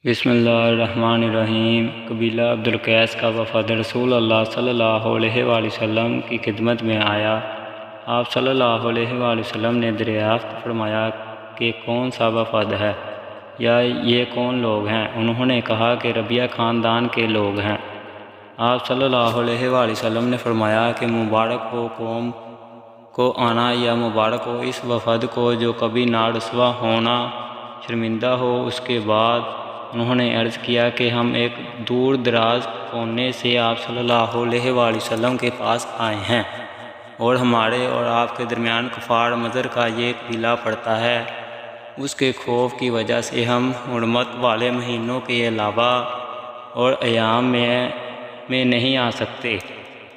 بسم اللہ الرحمن الرحیم۔ قبیلہ عبدالقیس کا وفد رسول اللہ صلی اللہ علیہ وآلہ وسلم کی خدمت میں آیا۔ آپ صلی اللہ علیہ وآلہ وسلم نے دریافت فرمایا کہ کون سا وفد ہے یا یہ کون لوگ ہیں؟ انہوں نے کہا کہ ربیہ خاندان کے لوگ ہیں۔ آپ صلی اللہ علیہ وآلہ وسلم نے فرمایا کہ مبارک ہو قوم کو آنا، یا مبارک ہو اس وفد کو جو کبھی نہ رسوا ہونا، شرمندہ ہو۔ اس کے بعد انہوں نے عرض کیا کہ ہم ایک دور دراز کونے سے آپ صلی اللہ علیہ وآلہ وسلم کے پاس آئے ہیں، اور ہمارے اور آپ کے درمیان کفار مضر کا یہ قبیلہ پڑتا ہے۔ اس کے خوف کی وجہ سے ہم حرمت والے مہینوں کے علاوہ اور ایام میں نہیں آ سکتے،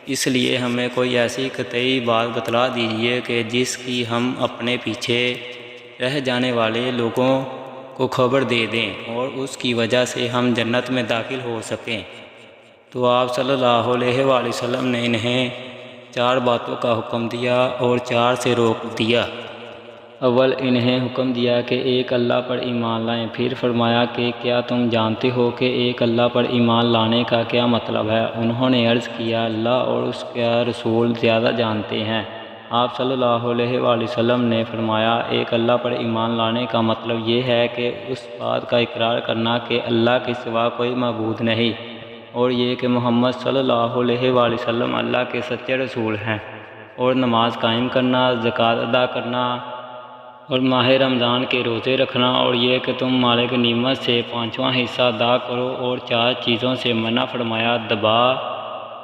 اس لیے ہمیں کوئی ایسی قطعی بات بتلا دیجیے کہ جس کی ہم اپنے پیچھے رہ جانے والے لوگوں کو خبر دے دیں اور اس کی وجہ سے ہم جنت میں داخل ہو سکیں۔ تو آپ صلی اللہ علیہ وآلہ وسلم نے انہیں 4 باتوں کا حکم دیا اور 4 سے روک دیا۔ اول انہیں حکم دیا کہ ایک اللہ پر ایمان لائیں۔ پھر فرمایا کہ کیا تم جانتے ہو کہ ایک اللہ پر ایمان لانے کا کیا مطلب ہے؟ انہوں نے عرض کیا اللہ اور اس کا رسول زیادہ جانتے ہیں۔ آپ صلی اللہ علیہ وآلہ وسلم نے فرمایا ایک اللہ پر ایمان لانے کا مطلب یہ ہے کہ اس بات کا اقرار کرنا کہ اللہ کے سوا کوئی معبود نہیں، اور یہ کہ محمد صلی اللہ علیہ وآلہ وسلم اللہ کے سچے رسول ہیں، اور نماز قائم کرنا، زکوٰۃ ادا کرنا اور ماہ رمضان کے روزے رکھنا، اور یہ کہ تم مال غنیمت سے 5واں حصہ ادا کرو، اور 4 چیزوں سے منع فرمایا، دبا،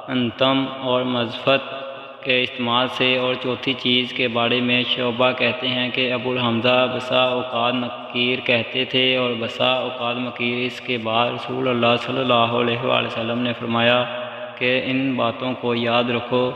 انتم اور مذفت کے استعمال سے، اور چوتھی چیز کے بارے میں شعبہ کہتے ہیں کہ ابو الحمزہ بسا اوقات نکیر کہتے تھے اور بسا اوقات مکیر۔ اس کے بعد رسول اللہ صلی اللہ علیہ وآلہ وسلم نے فرمایا کہ ان باتوں کو یاد رکھو